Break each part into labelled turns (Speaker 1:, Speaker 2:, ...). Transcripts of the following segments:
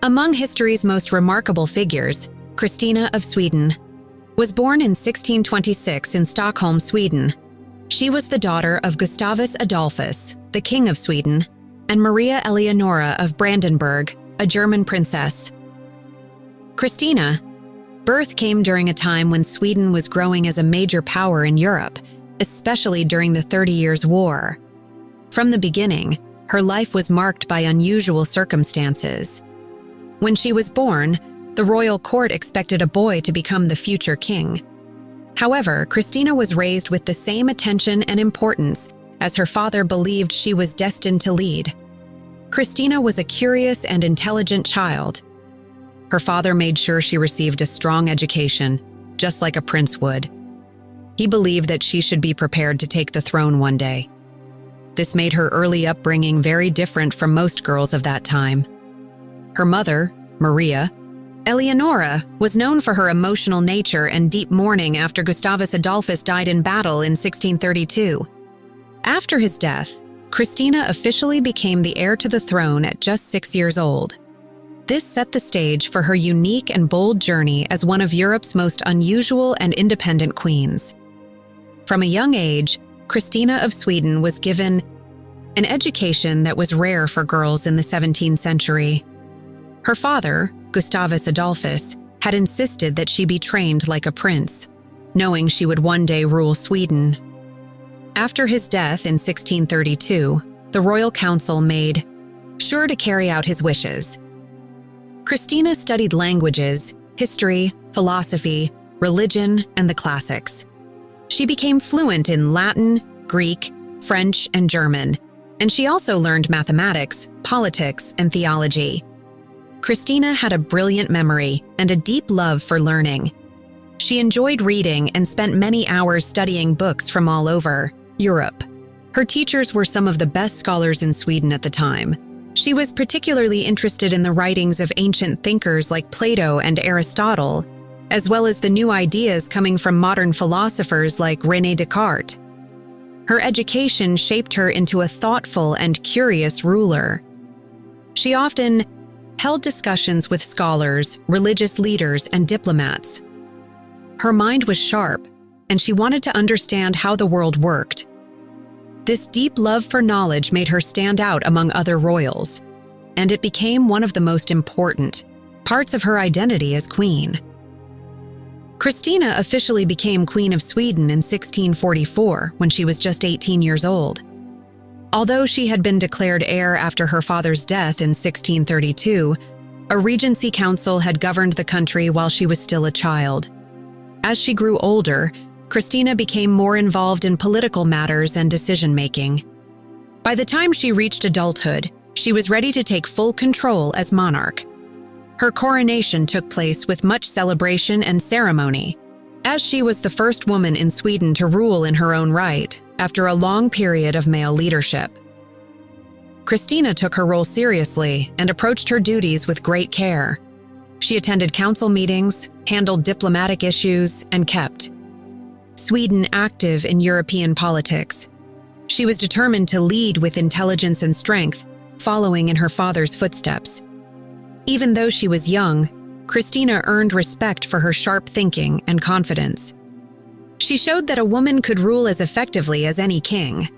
Speaker 1: Among history's most remarkable figures, Christina of Sweden was born in 1626 in Stockholm, Sweden. She was the daughter of Gustavus Adolphus, the King of Sweden, and Maria Eleonora of Brandenburg, a German princess. Christina's birth came during a time when Sweden was growing as a major power in Europe, especially during the 30 Years' War. From the beginning, her life was marked by unusual circumstances. When she was born, the royal court expected a boy to become the future king. However, Christina was raised with the same attention and importance as her father believed she was destined to lead. Christina was a curious and intelligent child. Her father made sure she received a strong education, just like a prince would. He believed that she should be prepared to take the throne one day. This made her early upbringing very different from most girls of that time. Her mother, Maria Eleonora, was known for her emotional nature and deep mourning after Gustavus Adolphus died in battle in 1632. After his death, Christina officially became the heir to the throne at just 6 years old. This set the stage for her unique and bold journey as one of Europe's most unusual and independent queens. From a young age, Christina of Sweden was given an education that was rare for girls in the 17th century. Her father, Gustavus Adolphus, had insisted that she be trained like a prince, knowing she would one day rule Sweden. After his death in 1632, the royal council made sure to carry out his wishes. Christina studied languages, history, philosophy, religion, and the classics. She became fluent in Latin, Greek, French, and German, and she also learned mathematics, politics, and theology. Christina had a brilliant memory and a deep love for learning. She enjoyed reading and spent many hours studying books from all over Europe. Her teachers were some of the best scholars in Sweden at the time. She was particularly interested in the writings of ancient thinkers like Plato and Aristotle, as well as the new ideas coming from modern philosophers like René Descartes. Her education shaped her into a thoughtful and curious ruler. She often held discussions with scholars, religious leaders, and diplomats. Her mind was sharp, and she wanted to understand how the world worked. This deep love for knowledge made her stand out among other royals, and it became one of the most important parts of her identity as queen. Christina officially became Queen of Sweden in 1644 when she was just 18 years old. Although she had been declared heir after her father's death in 1632, a regency council had governed the country while she was still a child. As she grew older, Christina became more involved in political matters and decision-making. By the time she reached adulthood, she was ready to take full control as monarch. Her coronation took place with much celebration and ceremony, as she was the first woman in Sweden to rule in her own right after a long period of male leadership. Christina took her role seriously and approached her duties with great care. She attended council meetings, handled diplomatic issues, and kept Sweden active in European politics. She was determined to lead with intelligence and strength, following in her father's footsteps. Even though she was young, Christina earned respect for her sharp thinking and confidence. She showed that a woman could rule as effectively as any king.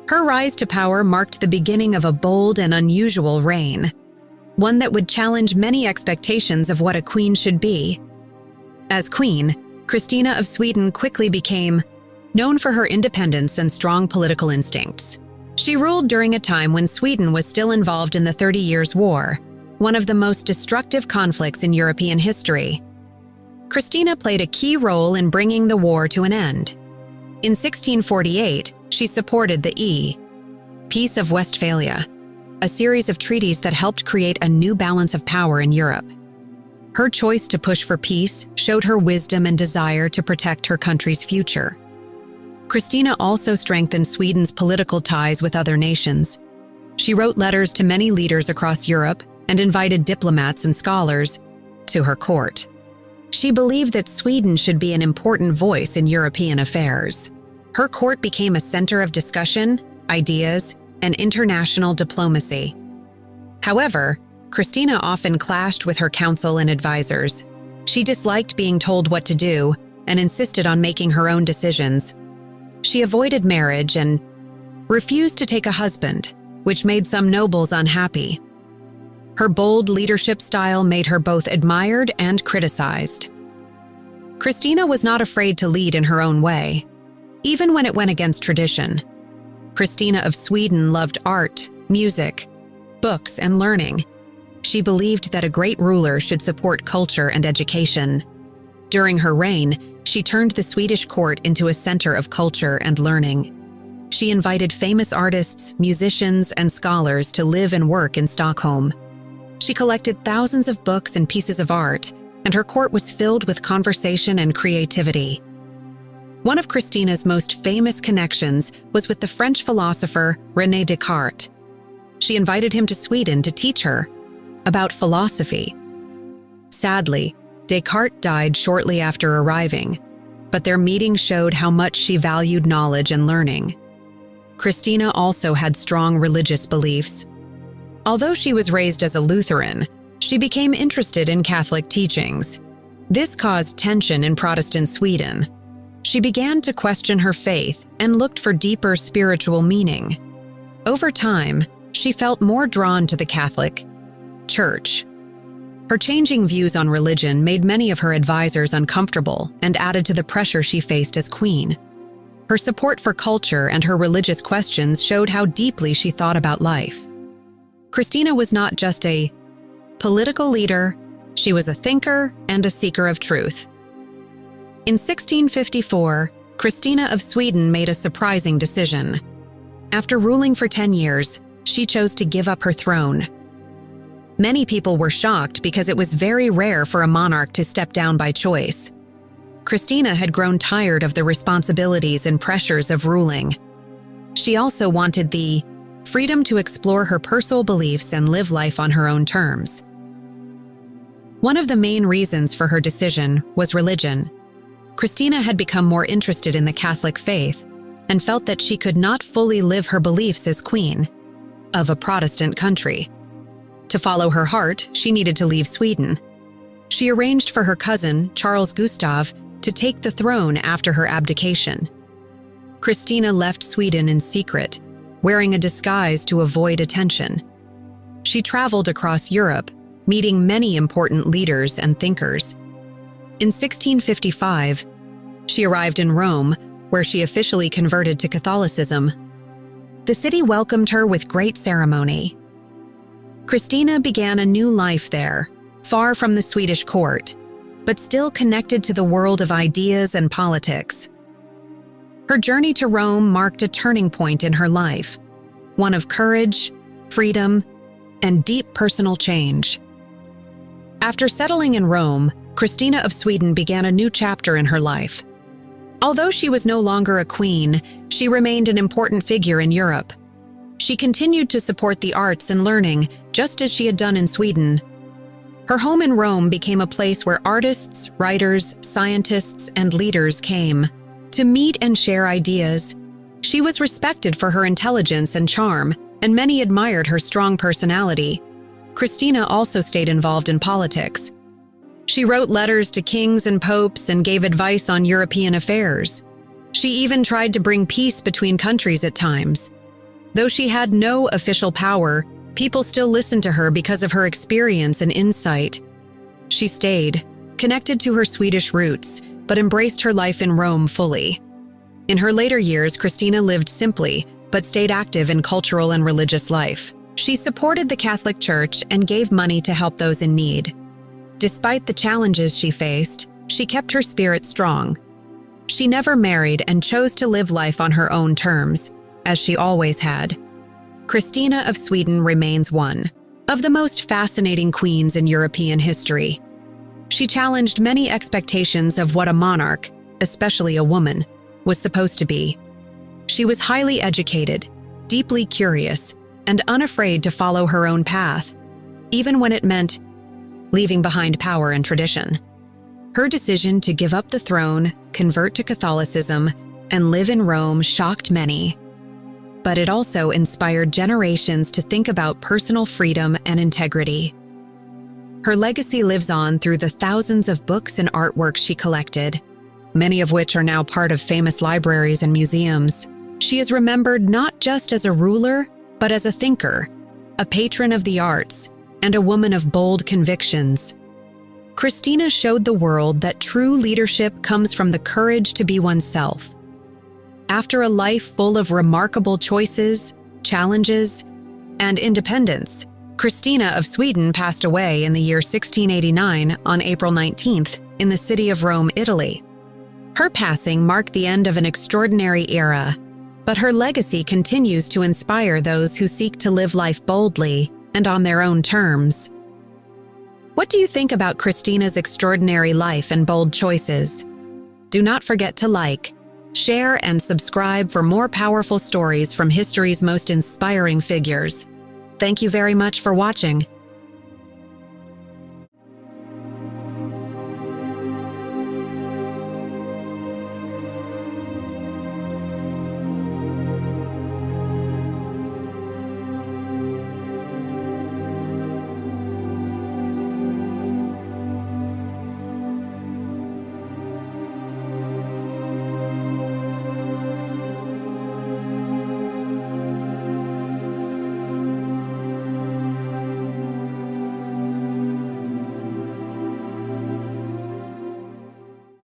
Speaker 1: Her rise to power marked the beginning of a bold and unusual reign, one that would challenge many expectations of what a queen should be. As queen, Christina of Sweden quickly became known for her independence and strong political instincts. She ruled during a time when Sweden was still involved in the 30 Years' War, one of the most destructive conflicts in European history. Christina played a key role in bringing the war to an end. In 1648, she supported the Peace of Westphalia, a series of treaties that helped create a new balance of power in Europe. Her choice to push for peace showed her wisdom and desire to protect her country's future. Christina also strengthened Sweden's political ties with other nations. She wrote letters to many leaders across Europe and invited diplomats and scholars to her court. She believed that Sweden should be an important voice in European affairs. Her court became a center of discussion, ideas, and international diplomacy. However, Christina often clashed with her counsel and advisors. She disliked being told what to do and insisted on making her own decisions. She avoided marriage and refused to take a husband, which made some nobles unhappy. Her bold leadership style made her both admired and criticized. Christina was not afraid to lead in her own way, even when it went against tradition. Christina of Sweden loved art, music, books, and learning. She believed that a great ruler should support culture and education. During her reign, she turned the Swedish court into a center of culture and learning. She invited famous artists, musicians, and scholars to live and work in Stockholm. She collected thousands of books and pieces of art, and her court was filled with conversation and creativity. One of Christina's most famous connections was with the French philosopher René Descartes. She invited him to Sweden to teach her about philosophy. Sadly, Descartes died shortly after arriving, but their meeting showed how much she valued knowledge and learning. Christina also had strong religious beliefs. Although she was raised as a Lutheran, she became interested in Catholic teachings. This caused tension in Protestant Sweden. She began to question her faith and looked for deeper spiritual meaning. Over time, she felt more drawn to the Catholic Church. Her changing views on religion made many of her advisors uncomfortable and added to the pressure she faced as queen. Her support for culture and her religious questions showed how deeply she thought about life. Christina was not just a political leader, she was a thinker and a seeker of truth. In 1654, Christina of Sweden made a surprising decision. After ruling for 10 years, she chose to give up her throne. Many people were shocked because it was very rare for a monarch to step down by choice. Christina had grown tired of the responsibilities and pressures of ruling. She also wanted the freedom to explore her personal beliefs and live life on her own terms. One of the main reasons for her decision was religion. Christina had become more interested in the Catholic faith and felt that she could not fully live her beliefs as queen of a Protestant country. To follow her heart, she needed to leave Sweden. She arranged for her cousin, Charles Gustav, to take the throne after her abdication. Christina left Sweden in secret, wearing a disguise to avoid attention. She traveled across Europe, meeting many important leaders and thinkers. In 1655, she arrived in Rome, where she officially converted to Catholicism. The city welcomed her with great ceremony. Christina began a new life there, far from the Swedish court, but still connected to the world of ideas and politics. Her journey to Rome marked a turning point in her life, one of courage, freedom, and deep personal change. After settling in Rome, Christina of Sweden began a new chapter in her life. Although she was no longer a queen, she remained an important figure in Europe. She continued to support the arts and learning, just as she had done in Sweden. Her home in Rome became a place where artists, writers, scientists, and leaders came to meet and share ideas. She was respected for her intelligence and charm, and many admired her strong personality. Christina also stayed involved in politics. She wrote letters to kings and popes and gave advice on European affairs. She even tried to bring peace between countries at times. Though she had no official power, people still listened to her because of her experience and insight. She stayed, connected to her Swedish roots, but embraced her life in Rome fully. In her later years, Christina lived simply, but stayed active in cultural and religious life. She supported the Catholic Church and gave money to help those in need. Despite the challenges she faced, she kept her spirit strong. She never married and chose to live life on her own terms, as she always had. Christina of Sweden remains one of the most fascinating queens in European history. She challenged many expectations of what a monarch, especially a woman, was supposed to be. She was highly educated, deeply curious, and unafraid to follow her own path, even when it meant leaving behind power and tradition. Her decision to give up the throne, convert to Catholicism, and live in Rome shocked many. But it also inspired generations to think about personal freedom and integrity. Her legacy lives on through the thousands of books and artworks she collected, many of which are now part of famous libraries and museums. She is remembered not just as a ruler, but as a thinker, a patron of the arts, and a woman of bold convictions. Christina showed the world that true leadership comes from the courage to be oneself. After a life full of remarkable choices, challenges, and independence, Christina of Sweden passed away in the year 1689 on April 19th in the city of Rome, Italy. Her passing marked the end of an extraordinary era, but her legacy continues to inspire those who seek to live life boldly and on their own terms. What do you think about Christina's extraordinary life and bold choices? Do not forget to like, share, and subscribe for more powerful stories from history's most inspiring figures. Thank you very much for watching.